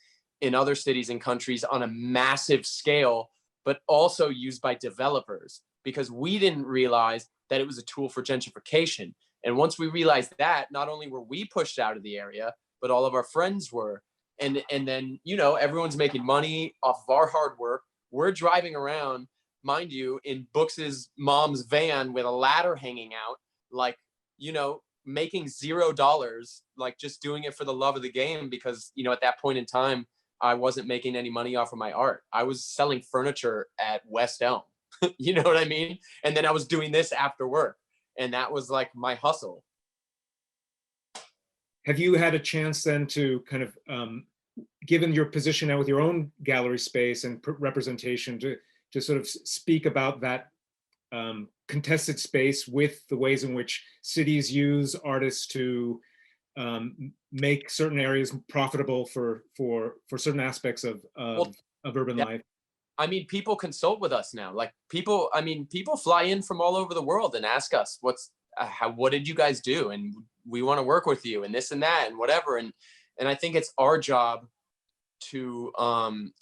in other cities and countries on a massive scale, but also used by developers, because we didn't realize that it was a tool for gentrification. And once we realized that, not only were we pushed out of the area, but all of our friends were. And then, you know, everyone's making money off of our hard work. We're driving around, mind you, in Books's mom's van with a ladder hanging out, like, you know, making $0, like just doing it for the love of the game. Because, you know, at that point in time, I wasn't making any money off of my art. I was selling furniture at West Elm. You know what I mean? And then I was doing this after work. And that was like my hustle. Have you had a chance then to kind of, given your position now with your own gallery space and representation, to sort of speak about that contested space with the ways in which cities use artists to make certain areas profitable for certain aspects of urban life? I mean, people consult with us now. Like people fly in from all over the world and ask us, what did you guys do? And we want to work with you and this and that and whatever. And I think it's our job to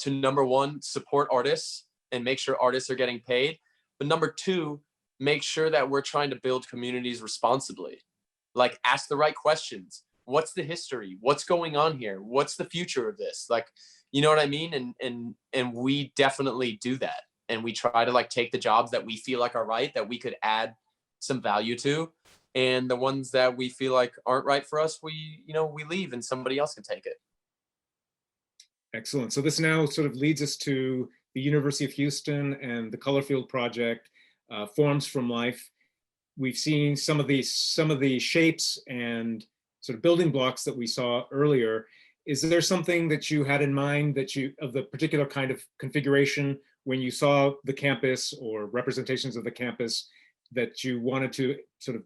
number one, support artists and make sure artists are getting paid. But number two, make sure that we're trying to build communities responsibly. Like ask the right questions. What's the history? What's going on here? What's the future of this? Like, you know what I mean? And we definitely do that. And we try to like take the jobs that we feel like are right, that we could add some value to. And the ones that we feel like aren't right for us, we leave and somebody else can take it. Excellent. So this now sort of leads us to the University of Houston and the Colorfield project, Forms from Life. We've seen some of the shapes and sort of building blocks that we saw earlier. Is there something that you had in mind of the particular kind of configuration when you saw the campus or representations of the campus that you wanted to sort of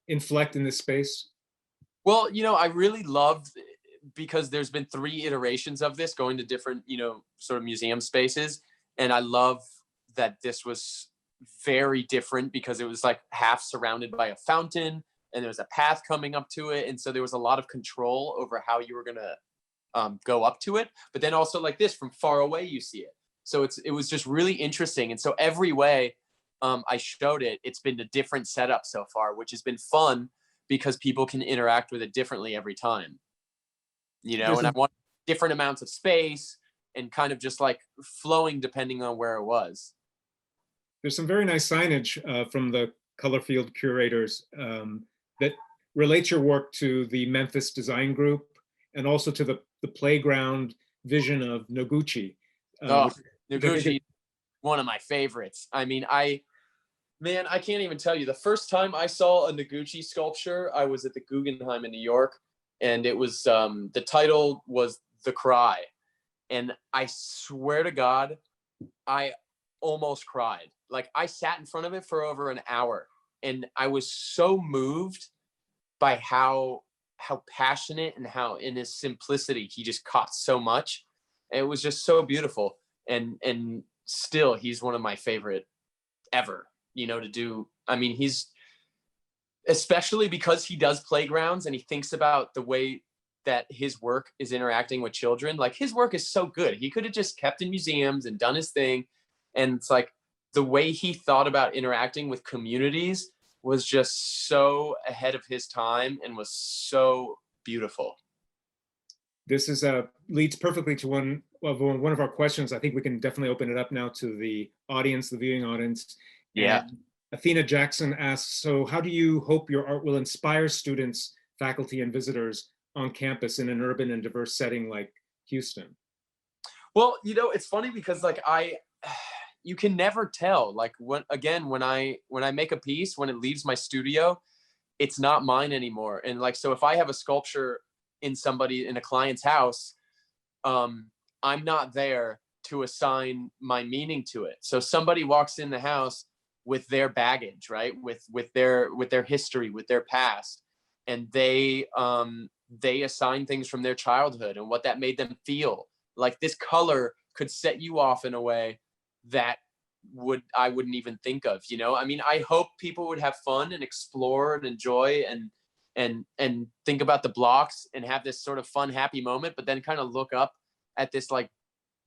inflect in this space? Well, you know, I really loved, because there's been 3 iterations of this going to different, you know, sort of museum spaces. And I love that this was very different because it was like half surrounded by a fountain and there was a path coming up to it. And so there was a lot of control over how you were going to go up to it. But then also like this, from far away, you see it. So it was just really interesting. And so every way I showed it, it's been a different setup so far, which has been fun because people can interact with it differently every time. You know, and I want different amounts of space and kind of just like flowing depending on where it was. There's some very nice signage from the Colorfield curators that relates your work to the Memphis Design Group and also to the playground vision of Noguchi. Noguchi, one of my favorites. I mean, I can't even tell you. The first time I saw a Noguchi sculpture, I was at the Guggenheim in New York. And it was, the title was The Cry. And I swear to God, I almost cried. Like I sat in front of it for over an hour and I was so moved by how passionate and how in his simplicity, he just caught so much. And it was just so beautiful. And still, he's one of my favorite ever, you know, to do. I mean, especially because he does playgrounds and he thinks about the way that his work is interacting with children. Like his work is so good. He could have just kept in museums and done his thing. And it's like the way he thought about interacting with communities was just so ahead of his time and was so beautiful. This leads perfectly to one of our questions. I think we can definitely open it up now to the audience, the viewing audience. Yeah. And Athena Jackson asks, so how do you hope your art will inspire students, faculty, and visitors on campus in an urban and diverse setting like Houston? Well, you know, it's funny because like you can never tell. Like when I make a piece, when it leaves my studio, it's not mine anymore. And like, so if I have a sculpture in a client's house, I'm not there to assign my meaning to it. So somebody walks in the house with their baggage, right? With their history, with their past. And they assign things from their childhood and what that made them feel. Like this color could set you off in a way that I wouldn't even think of, you know? I mean, I hope people would have fun and explore and enjoy and think about the blocks and have this sort of fun, happy moment, but then kind of look up at this like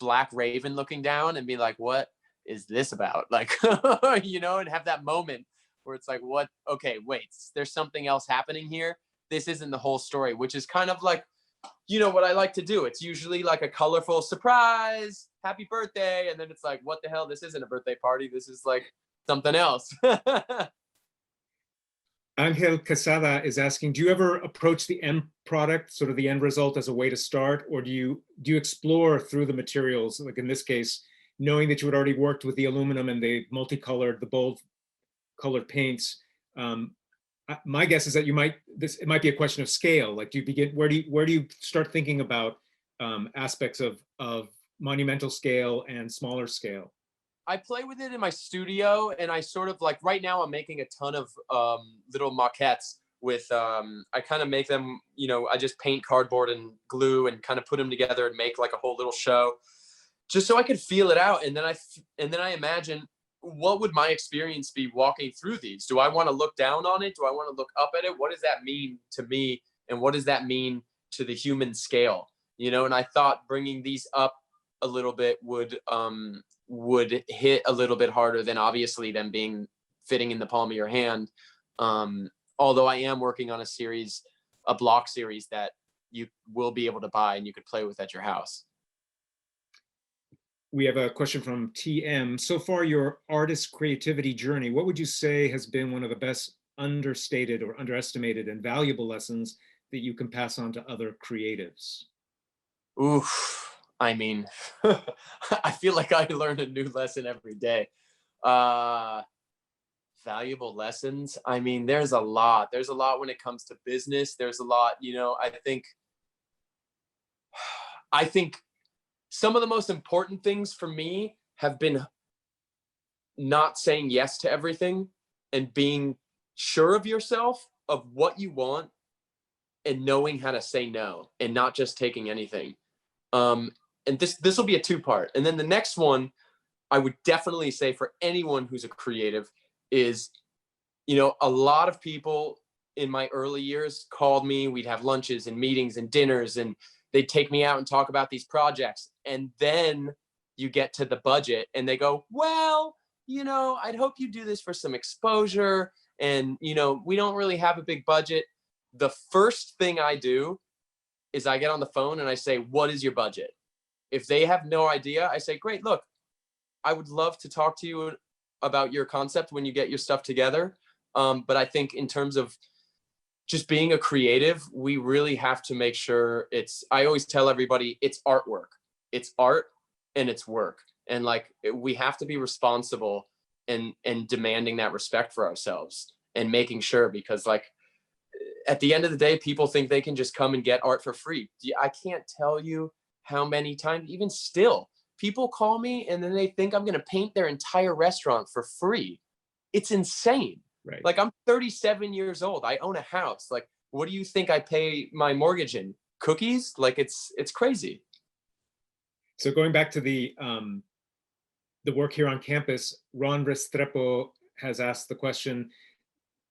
black raven looking down and be like, what is this about? Like, you know, and have that moment where it's like, what? Okay, wait, there's something else happening here. This isn't the whole story, which is kind of like, what I like to do. It's usually like a colorful surprise, happy birthday. And then it's like, what the hell? This isn't a birthday party. This is like something else. Angel Quesada is asking, do you ever approach the end product, sort of the end result, as a way to start, or do you explore through the materials, like in this case, knowing that you had already worked with the aluminum and the multicolored, the bold colored paints? My guess is that it might be a question of scale. Like, do you begin, where do you start thinking about aspects of monumental scale and smaller scale? I play with it in my studio, and I sort of like, right now I'm making a ton of little maquettes with, I kind of make them, I just paint cardboard and glue and kind of put them together and make like a whole little show, just so I could feel it out. And then I imagine, what would my experience be walking through these? Do I want to look down on it? Do I want to look up at it? What does that mean to me? And what does that mean to the human scale? And I thought bringing these up a little bit would hit a little bit harder than obviously them fitting in the palm of your hand. Although I am working on a block series that you will be able to buy and you could play with at your house. We have a question from TM. So far, your artist creativity journey, what would you say has been one of the best understated or underestimated and valuable lessons that you can pass on to other creatives? Oof. I mean, I feel like I learn a new lesson every day. Valuable lessons. I mean, there's a lot. There's a lot when it comes to business. There's a lot, I think some of the most important things for me have been not saying yes to everything and being sure of yourself, of what you want, and knowing how to say no and not just taking anything. And this will be a two-part. And then the next one, I would definitely say for anyone who's a creative is, a lot of people in my early years called me. We'd have lunches and meetings and dinners, and they'd take me out and talk about these projects. And then you get to the budget and they go, well, I'd hope you do this for some exposure. And, we don't really have a big budget. The first thing I do is I get on the phone and I say, what is your budget? If they have no idea, I say, great, look, I would love to talk to you about your concept when you get your stuff together. But I think in terms of just being a creative, we really have to make sure I always tell everybody, it's artwork. It's art and it's work. And like, we have to be responsible and demanding that respect for ourselves and making sure, because like, at the end of the day, people think they can just come and get art for free. I can't tell you how many times, even still, people call me and then they think I'm going to paint their entire restaurant for free. It's insane. Right. Like, I'm 37 years old. I own a house. Like, what do you think I pay my mortgage in? Cookies? Like, it's crazy. So going back to the work here on campus, Ron Restrepo has asked the question.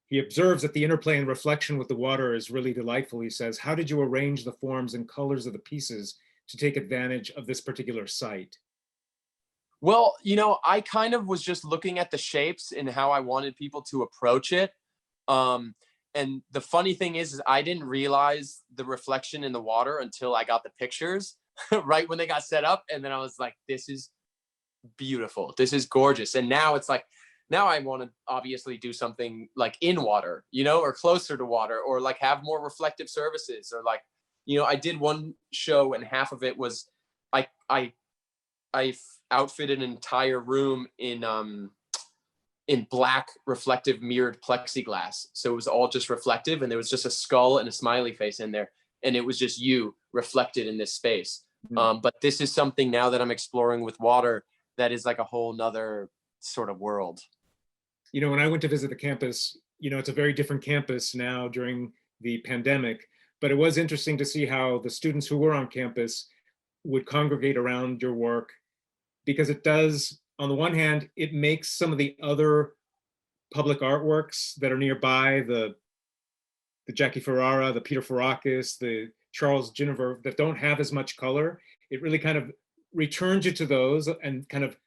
He observes that the interplay and reflection with the water is really delightful. He says, how did you arrange the forms and colors of the pieces to take advantage of this particular site? Well, I kind of was just looking at the shapes and how I wanted people to approach it. And the funny thing is I didn't realize the reflection in the water until I got the pictures right when they got set up. And then I was like, this is beautiful. This is gorgeous. And now it's like, now I want to obviously do something like in water, or closer to water, or like have more reflective surfaces, or like, I did one show and half of it was I outfitted an entire room in black reflective mirrored plexiglass. So it was all just reflective, and there was just a skull and a smiley face in there, and it was just you reflected in this space. But this is something now that I'm exploring with water that is like a whole nother sort of world. When I went to visit the campus, it's a very different campus now during the pandemic, but it was interesting to see how the students who were on campus would congregate around your work, because it does, on the one hand, it makes some of the other public artworks that are nearby, the Jackie Ferrara, the Peter Forakis, the Charles Ginnever, that don't have as much color, it really kind of returns you to those and kind of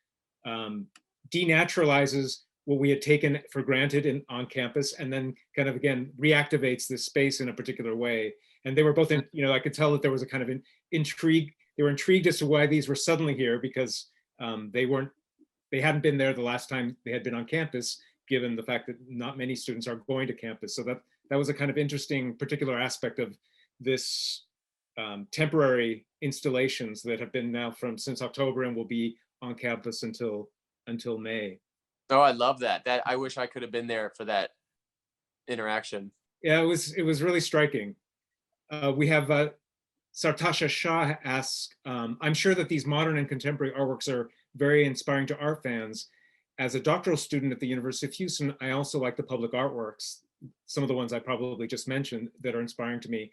denaturalizes what we had taken for granted on campus, and then kind of again reactivates this space in a particular way. And they were both in, I could tell that there was a kind of intrigue. They were intrigued as to why these were suddenly here, because they hadn't been there the last time they had been on campus, given the fact that not many students are going to campus. So that was a kind of interesting particular aspect of this temporary installations that have been now since October and will be on campus until May. Oh, I love that. I wish I could have been there for that interaction. Yeah, it was really striking. We have Sartasha Shah asks, I'm sure that these modern and contemporary artworks are very inspiring to art fans. As a doctoral student at the University of Houston, I also like the public artworks, some of the ones I probably just mentioned that are inspiring to me.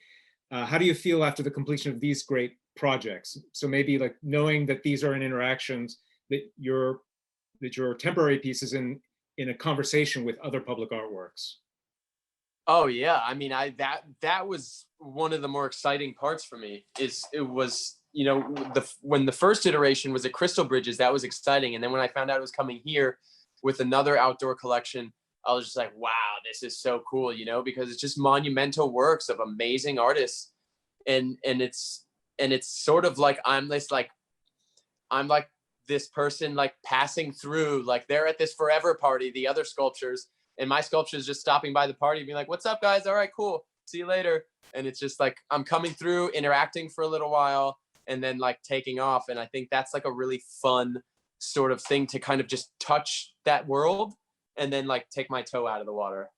How do you feel after the completion of these great projects? So maybe like knowing that these are in interactions, that your temporary piece is in a conversation with other public artworks. Oh yeah, I mean, that was one of the more exciting parts for me. It was, when the first iteration was at Crystal Bridges, that was exciting, and then when I found out it was coming here with another outdoor collection, I was just like, wow, this is so cool, because it's just monumental works of amazing artists, and it's sort of like I'm like this person like passing through, like they're at this forever party, the other sculptures, and my sculpture is just stopping by the party, being like, what's up, guys? All right, cool. See you later. And it's just like, I'm coming through, interacting for a little while, and then like taking off. And I think that's like a really fun sort of thing to kind of just touch that world and then like take my toe out of the water.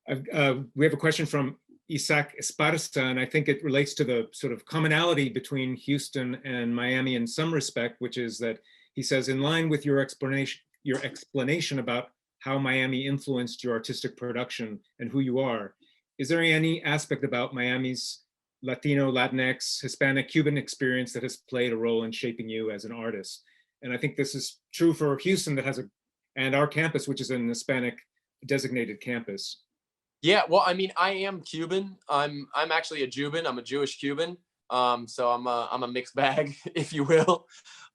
We have a question from Isaac Esparza, and I think it relates to the sort of commonality between Houston and Miami in some respect, which is that he says, in line with your explanation about how Miami influenced your artistic production and who you are, is there any aspect about Miami's Latino, Latinx, Hispanic, Cuban experience that has played a role in shaping you as an artist? And I think this is true for Houston and our campus, which is an Hispanic designated campus. Yeah, well, I mean, I am Cuban. I'm actually a Juban. I'm a Jewish Cuban. So I'm a mixed bag, if you will.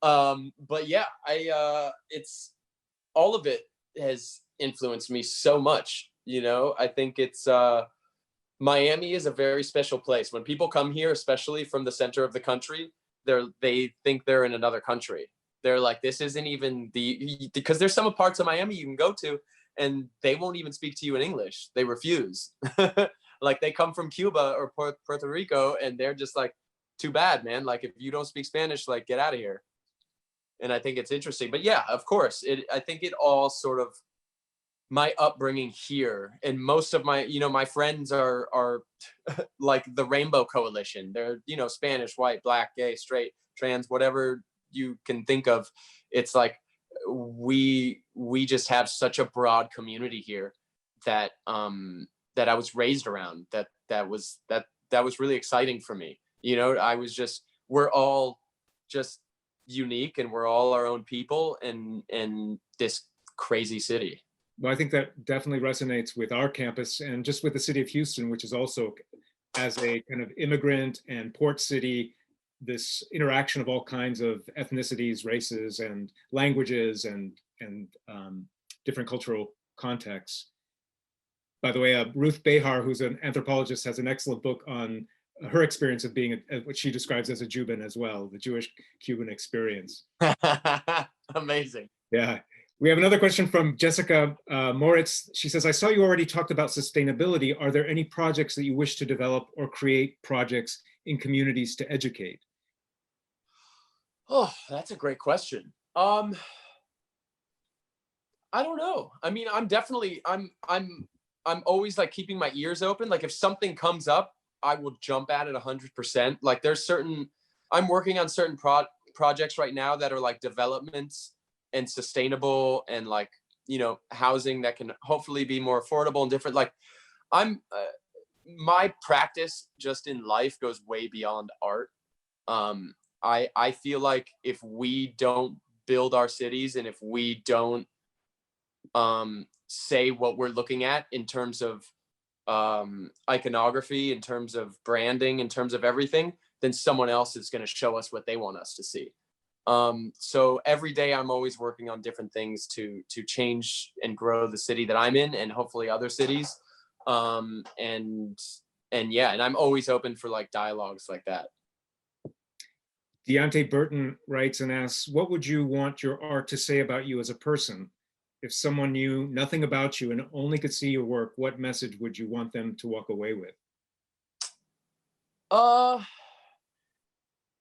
But yeah, it's all of it has influenced me so much. I think it's Miami is a very special place. When people come here, especially from the center of the country, they think they're in another country. They're like, this isn't even because there's some parts of Miami you can go to and they won't even speak to you in English. They refuse. Like they come from Cuba or Puerto Rico and they're just like, too bad, man. Like if you don't speak Spanish, like get out of here. And I think it's interesting. But yeah, of course, I think it all sort of my upbringing here, and most of my, my friends are like the Rainbow Coalition. They're, Spanish, white, black, gay, straight, trans, whatever you can think of. It's like we just have such a broad community here that that I was raised around. That was really exciting for me. We're all just unique and we're all our own people in this crazy city. Well, I think that definitely resonates with our campus and just with the city of Houston, which is also, as a kind of immigrant and port city, this interaction of all kinds of ethnicities, races, and languages and different cultural contexts. By the way, Ruth Behar, who's an anthropologist, has an excellent book on her experience of being what she describes as a Juban as well, the Jewish-Cuban experience. Amazing. Yeah. We have another question from Jessica Moritz. She says, I saw you already talked about sustainability. Are there any projects that you wish to develop or create projects in communities to educate? Oh, that's a great question. I don't know. I mean, I'm always like keeping my ears open. Like if something comes up, I will jump at it 100%. Like I'm working on certain projects right now that are like developments and sustainable and like, housing that can hopefully be more affordable and different. Like my practice just in life goes way beyond art. I feel like if we don't build our cities and if we don't say what we're looking at in terms of iconography, in terms of branding, in terms of everything, then someone else is going to show us what they want us to see. So every day I'm always working on different things to change and grow the city that I'm in, and hopefully other cities. And yeah, and I'm always open for like dialogues like that. Deontay Burton writes and asks, what would you want your art to say about you as a person? If someone knew nothing about you and only could see your work, what message would you want them to walk away with?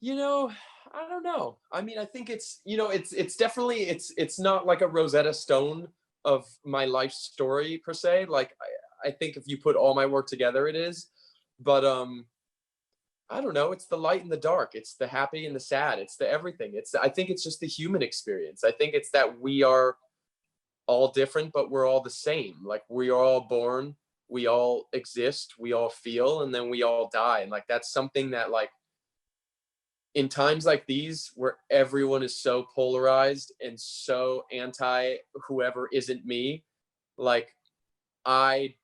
You know, I don't know. I mean, I think it's, you know, it's definitely, it's not like a Rosetta Stone of my life story per se. Like I think if you put all my work together, it is. But I don't know. It's the light and the dark. It's the happy and the sad. It's the everything. I think it's just the human experience. I think it's that we are all different, but we're all the same. Like we are all born, we all exist, we all feel, and then we all die. And like that's something that like in times like these where everyone is so polarized and so anti whoever isn't me, like I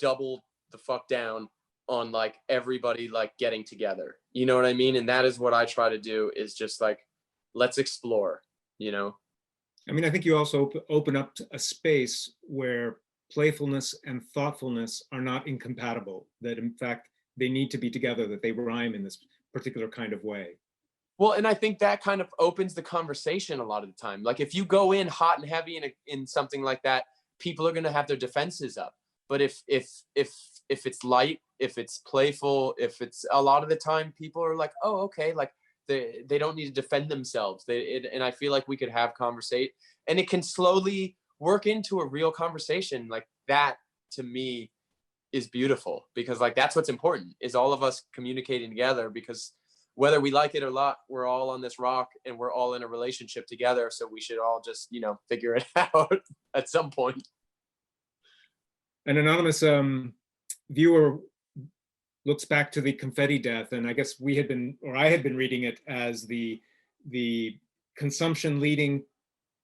double the fuck down on like everybody like getting together. You know what I mean? And that is what I try to do, is just like, let's explore, you know? I mean, I think you also open up a space where playfulness and thoughtfulness are not incompatible, that in fact, they need to be together, that they rhyme in this particular kind of way. Well, and I think that kind of opens the conversation a lot of the time. Like if you go in hot and heavy in something like that, people are going to have their defenses up. But if it's light, if it's playful, if it's a lot of the time, people are like, oh, okay, like they don't need to defend themselves. And I feel like we could have conversation, and it can slowly work into a real conversation. Like that to me is beautiful, because like that's what's important, is all of us communicating together, because whether we like it or not, we're all on this rock and we're all in a relationship together. So we should all just, you know, figure it out at some point. An anonymous viewer looks back to the confetti death, and I guess we had been, or I had been reading it as the consumption leading,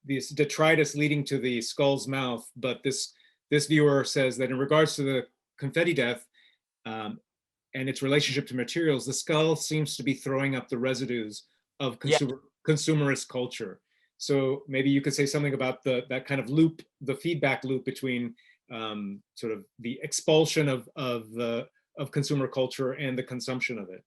this detritus leading to the skull's mouth. But this viewer says that in regards to the confetti death and its relationship to materials, the skull seems to be throwing up the residues of consumerist culture. So maybe you could say something about that kind of loop, the feedback loop between sort of the expulsion of consumer culture and the consumption of it.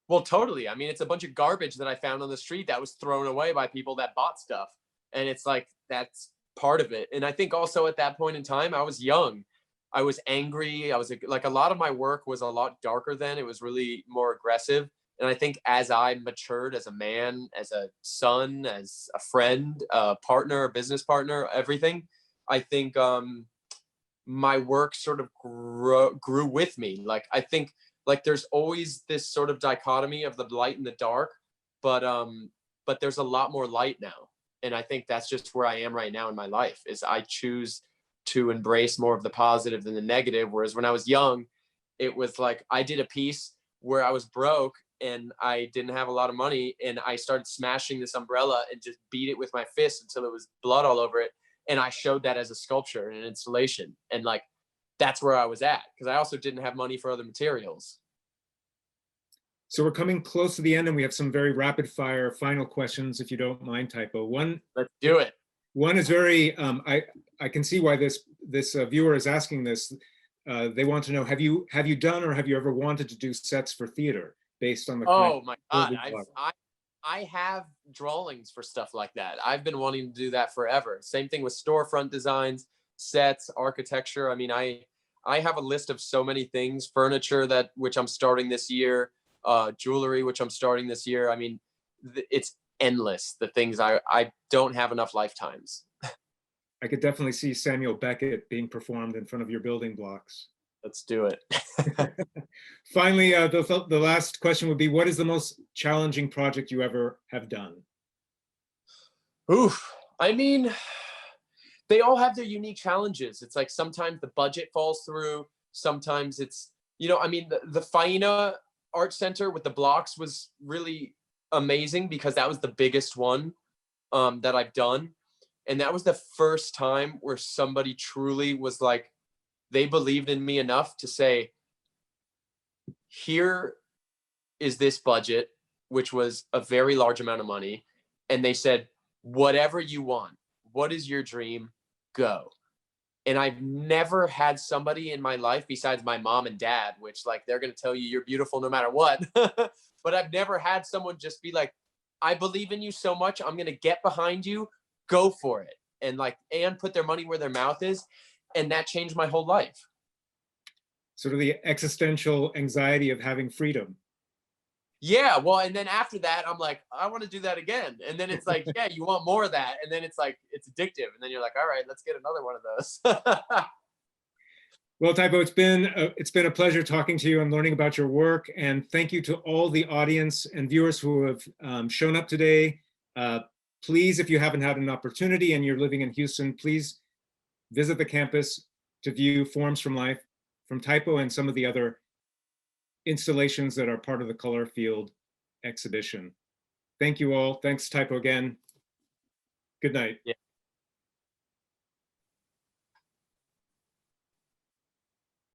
Well, totally. I mean, it's a bunch of garbage that I found on the street that was thrown away by people that bought stuff. And it's like, that's part of it. And I think also at that point in time, I was young. I was angry. I was like, a lot of my work was a lot darker then. It was really more aggressive. And I think as I matured as a man, as a son, as a friend, a partner, a business partner, everything, I think my work sort of grew with me. Like, I think like there's always this sort of dichotomy of the light and the dark, but there's a lot more light now. And I think that's just where I am right now in my life, is I choose to embrace more of the positive than the negative. Whereas when I was young, it was like I did a piece where I was broke and I didn't have a lot of money, and I started smashing this umbrella and just beat it with my fist until it was blood all over it. And I showed that as a sculpture and an installation. And like, that's where I was at, because I also didn't have money for other materials. So we're coming close to the end, and we have some very rapid fire final questions, if you don't mind, TYPOE. Let's do it. One is very, I can see why this viewer is asking this. They want to know, have you done, or have you ever wanted to do sets for theater based on the Oh my God, I have drawings for stuff like that. I've been wanting to do that forever. Same thing with storefront designs, sets, architecture. I mean, I have a list of so many things, furniture which I'm starting this year, jewelry, which I'm starting this year. I mean, it's endless, the things I don't have enough lifetimes. I could definitely see Samuel Beckett being performed in front of your building blocks. Let's do it. Finally, the last question would be, what is the most challenging project you ever have done? Oof. I mean, they all have their unique challenges. It's like sometimes the budget falls through. Sometimes it's, you know, I mean, the Faina Art Center with the blocks was really amazing, because that was the biggest one that I've done. And that was the first time where somebody truly was like, they believed in me enough to say, here is this budget, which was a very large amount of money. and they said, whatever you want, what is your dream? Go. And I've never had somebody in my life besides my mom and dad, which like, they're going to tell you you're beautiful no matter what. But I've never had someone just be like, I believe in you so much. I'm going to get behind you. Go for it. And put their money where their mouth is. And that changed my whole life. Sort of the existential anxiety of having freedom. Yeah, well, and then after that, I'm like, I want to do that again. And then it's like, yeah, you want more of that. And then it's like, it's addictive. And then you're like, all right, let's get another one of those. Well, TYPOE, it's been a pleasure talking to you and learning about your work. And thank you to all the audience and viewers who have shown up today. Please, if you haven't had an opportunity and you're living in Houston, please visit the campus to view Forms from Life from TYPOE and some of the other installations that are part of the Color Field exhibition. Thank you all. Thanks, TYPOE again. Good night. Yeah.